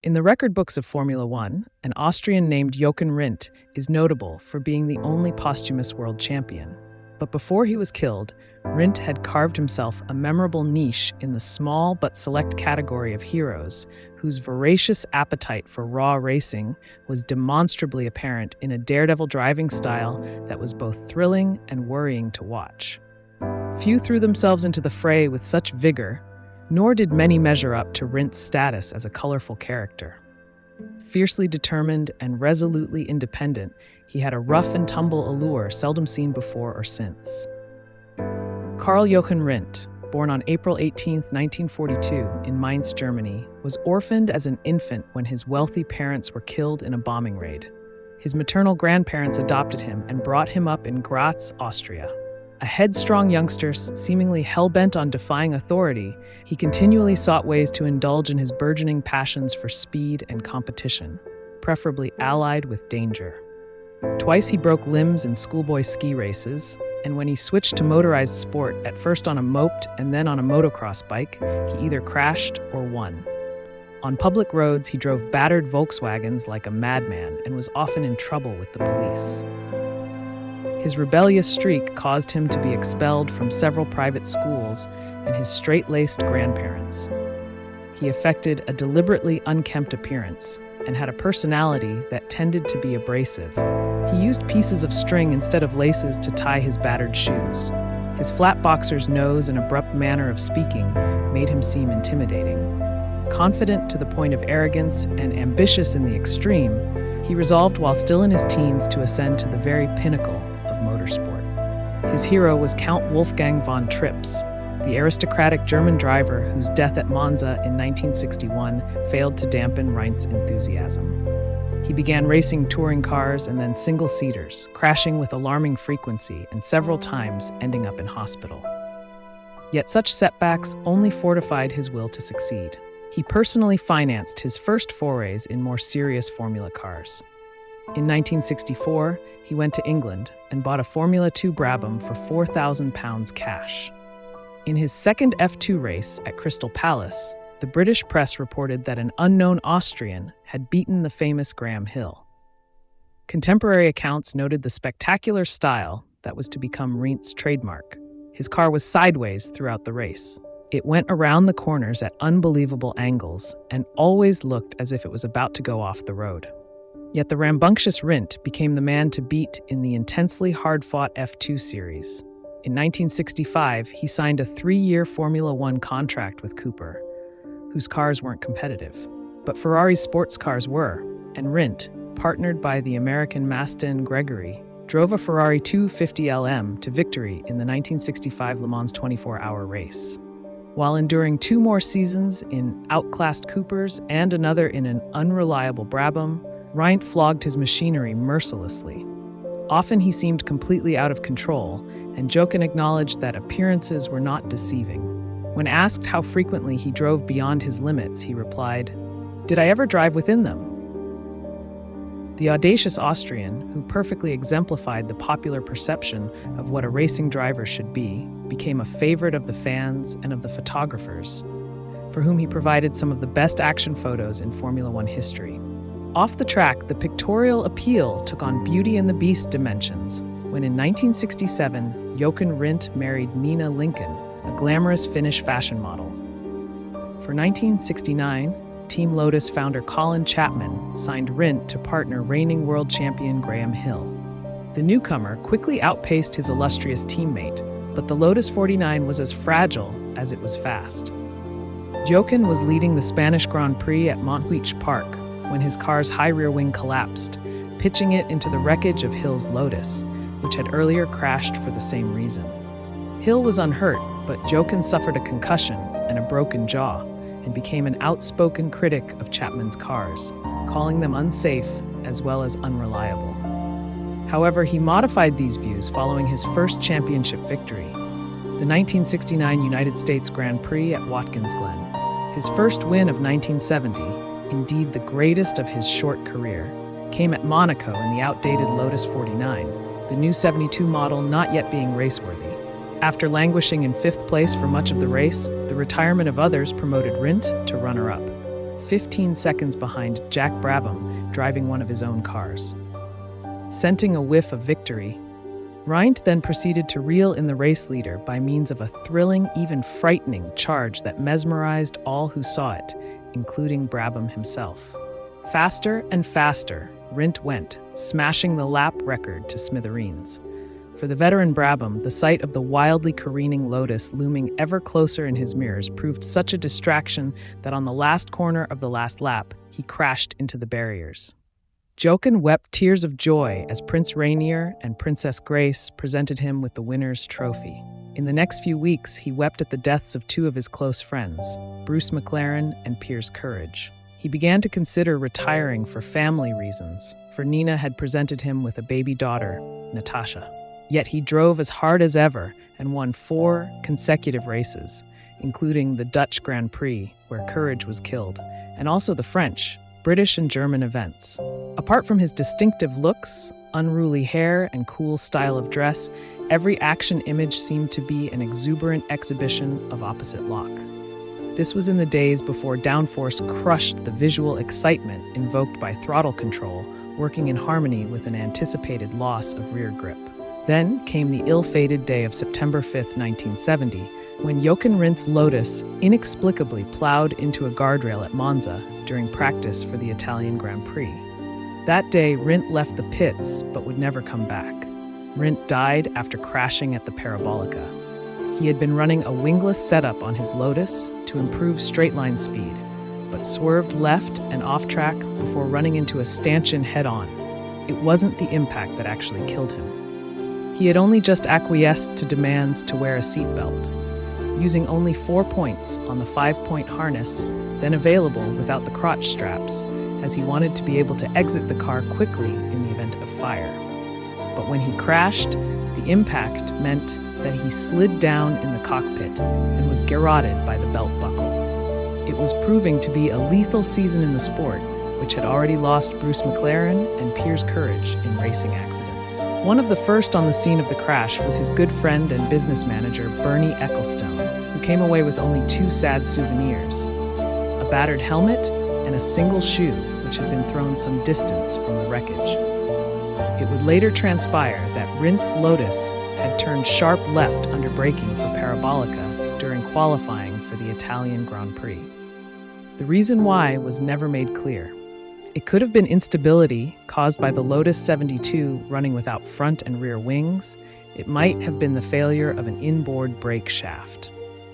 In the record books of Formula One, an Austrian named Jochen Rindt is notable for being the only posthumous world champion. But before he was killed, Rindt had carved himself a memorable niche in the small but select category of heroes, whose voracious appetite for raw racing was demonstrably apparent in a daredevil driving style that was both thrilling and worrying to watch. Few threw themselves into the fray with such vigor, nor did many measure up to Rindt's status as a colorful character. Fiercely determined and resolutely independent, he had a rough-and-tumble allure seldom seen before or since. Karl Jochen Rindt, born on April 18, 1942, in Mainz, Germany, was orphaned as an infant when his wealthy parents were killed in a bombing raid. His maternal grandparents adopted him and brought him up in Graz, Austria. A headstrong youngster seemingly hell-bent on defying authority, he continually sought ways to indulge in his burgeoning passions for speed and competition, preferably allied with danger. Twice he broke limbs in schoolboy ski races, and when he switched to motorized sport, at first on a moped and then on a motocross bike, he either crashed or won. On public roads, he drove battered Volkswagens like a madman and was often in trouble with the police. His rebellious streak caused him to be expelled from several private schools and his straight-laced grandparents. He affected a deliberately unkempt appearance and had a personality that tended to be abrasive. He used pieces of string instead of laces to tie his battered shoes. His flat boxer's nose and abrupt manner of speaking made him seem intimidating. Confident to the point of arrogance and ambitious in the extreme, he resolved while still in his teens to ascend to the very pinnacle motorsport. His hero was Count Wolfgang von Trips, the aristocratic German driver whose death at Monza in 1961 failed to dampen Rindt's enthusiasm. He began racing touring cars and then single-seaters, crashing with alarming frequency and several times ending up in hospital. Yet such setbacks only fortified his will to succeed. He personally financed his first forays in more serious Formula cars. In 1964, he went to England and bought a Formula 2 Brabham for £4,000 cash. In his second F2 race at Crystal Palace, the British press reported that an unknown Austrian had beaten the famous Graham Hill. Contemporary accounts noted the spectacular style that was to become Rindt's trademark. His car was sideways throughout the race. It went around the corners at unbelievable angles and always looked as if it was about to go off the road. Yet the rambunctious Rindt became the man to beat in the intensely hard-fought F2 series. In 1965, he signed a 3-year Formula One contract with Cooper, whose cars weren't competitive. But Ferrari's sports cars were, and Rindt, partnered by the American Mastin Gregory, drove a Ferrari 250LM to victory in the 1965 Le Mans 24-hour race. While enduring 2 more seasons in outclassed Coopers and another in an unreliable Brabham, Rindt flogged his machinery mercilessly. Often he seemed completely out of control, and Jochen acknowledged that appearances were not deceiving. When asked how frequently he drove beyond his limits, he replied, "Did I ever drive within them?" The audacious Austrian, who perfectly exemplified the popular perception of what a racing driver should be, became a favorite of the fans and of the photographers, for whom he provided some of the best action photos in Formula One history. Off the track, the pictorial appeal took on Beauty and the Beast dimensions when in 1967, Jochen Rindt married Nina Lincoln, a glamorous Finnish fashion model. For 1969, Team Lotus founder Colin Chapman signed Rindt to partner reigning world champion Graham Hill. The newcomer quickly outpaced his illustrious teammate, but the Lotus 49 was as fragile as it was fast. Jochen was leading the Spanish Grand Prix at Montjuic Park when his car's high rear wing collapsed, pitching it into the wreckage of Hill's Lotus, which had earlier crashed for the same reason. Hill was unhurt, but Jochen suffered a concussion and a broken jaw and became an outspoken critic of Chapman's cars, calling them unsafe as well as unreliable. However, he modified these views following his first championship victory, the 1969 United States Grand Prix at Watkins Glen. His first win of 1970, indeed the greatest of his short career, came at Monaco in the outdated Lotus 49, the new 72 model not yet being raceworthy. After languishing in 5th place for much of the race, the retirement of others promoted Rindt to runner-up. 15 seconds behind Jack Brabham, driving one of his own cars. Scenting a whiff of victory, Rindt then proceeded to reel in the race leader by means of a thrilling, even frightening charge that mesmerized all who saw it, including Brabham himself. Faster and faster, Rindt went, smashing the lap record to smithereens. For the veteran Brabham, the sight of the wildly careening Lotus looming ever closer in his mirrors proved such a distraction that on the last corner of the last lap, he crashed into the barriers. Jochen wept tears of joy as Prince Rainier and Princess Grace presented him with the winner's trophy. In the next few weeks, he wept at the deaths of two of his close friends, Bruce McLaren and Piers Courage. He began to consider retiring for family reasons, for Nina had presented him with a baby daughter, Natasha. Yet he drove as hard as ever and won 4 consecutive races, including the Dutch Grand Prix, where Courage was killed, and also the French, British and German events. Apart from his distinctive looks, unruly hair, and cool style of dress, every action image seemed to be an exuberant exhibition of opposite lock. This was in the days before downforce crushed the visual excitement invoked by throttle control, working in harmony with an anticipated loss of rear grip. Then came the ill-fated day of September 5, 1970, when Jochen Rindt's Lotus inexplicably plowed into a guardrail at Monza during practice for the Italian Grand Prix. That day, Rindt left the pits but would never come back. Rindt died after crashing at the Parabolica. He had been running a wingless setup on his Lotus to improve straight-line speed, but swerved left and off track before running into a stanchion head-on. It wasn't the impact that actually killed him. He had only just acquiesced to demands to wear a seatbelt, using only 4 points on the 5-point harness, then available without the crotch straps, as he wanted to be able to exit the car quickly in the event of fire. But when he crashed, the impact meant that he slid down in the cockpit and was garroted by the belt buckle. It was proving to be a lethal season in the sport, which had already lost Bruce McLaren and Piers Courage in racing accidents. One of the first on the scene of the crash was his good friend and business manager, Bernie Ecclestone, who came away with only 2 sad souvenirs: a battered helmet and a single shoe, which had been thrown some distance from the wreckage. It would later transpire that Rindt's Lotus had turned sharp left under braking for Parabolica during qualifying for the Italian Grand Prix. The reason why was never made clear. It could have been instability caused by the Lotus 72 running without front and rear wings. It might have been the failure of an inboard brake shaft.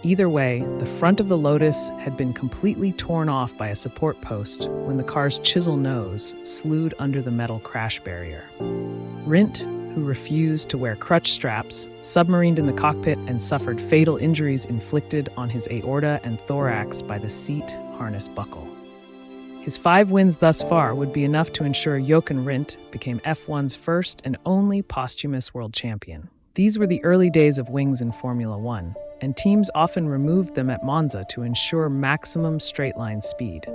Either way, the front of the Lotus had been completely torn off by a support post when the car's chisel nose slewed under the metal crash barrier. Rindt, who refused to wear crutch straps, submarined in the cockpit and suffered fatal injuries inflicted on his aorta and thorax by the seat harness buckle. His 5 wins thus far would be enough to ensure Jochen Rindt became F1's first and only posthumous world champion. These were the early days of wings in Formula One, and teams often removed them at Monza to ensure maximum straight-line speed.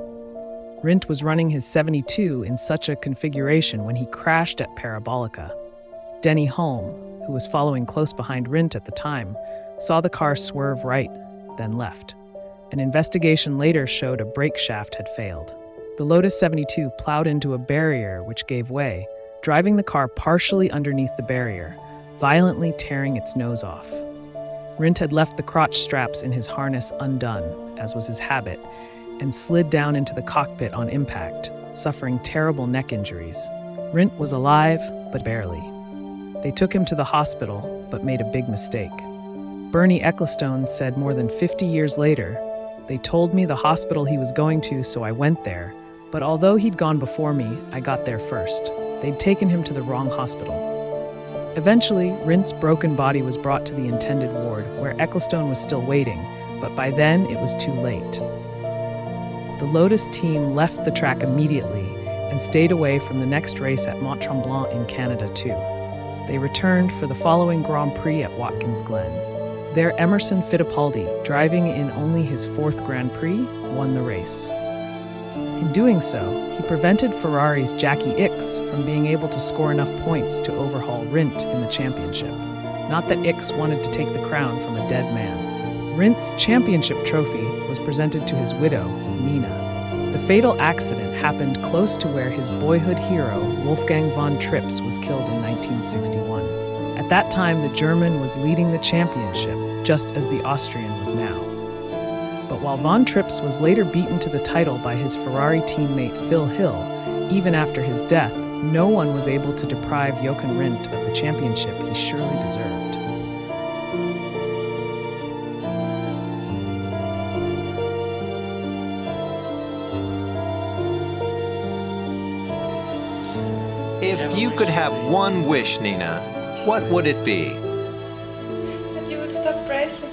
Rindt was running his 72 in such a configuration when he crashed at Parabolica. Denny Hulme, who was following close behind Rindt at the time, saw the car swerve right, then left. An investigation later showed a brake shaft had failed. The Lotus 72 plowed into a barrier which gave way, driving the car partially underneath the barrier, violently tearing its nose off. Rindt had left the crotch straps in his harness undone, as was his habit, and slid down into the cockpit on impact, suffering terrible neck injuries. Rindt was alive, but barely. They took him to the hospital, but made a big mistake. Bernie Ecclestone said more than 50 years later, "They told me the hospital he was going to, so I went there. But although he'd gone before me, I got there first. They'd taken him to the wrong hospital." Eventually, Rindt's broken body was brought to the intended ward, where Ecclestone was still waiting, but by then it was too late. The Lotus team left the track immediately and stayed away from the next race at Mont-Tremblant in Canada too. They returned for the following Grand Prix at Watkins Glen. There, Emerson Fittipaldi, driving in only his 4th Grand Prix, won the race. In doing so, he prevented Ferrari's Jackie Ickx from being able to score enough points to overhaul Rindt in the championship. Not that Ickx wanted to take the crown from a dead man. Rindt's championship trophy was presented to his widow, Nina. The fatal accident happened close to where his boyhood hero, Wolfgang von Trips, was killed in 1961. At that time, the German was leading the championship, just as the Austrian was now. But while von Trips was later beaten to the title by his Ferrari teammate Phil Hill, even after his death, no one was able to deprive Jochen Rindt of the championship he surely deserved. If you could have one wish, Nina, what would it be? That you would stop racing.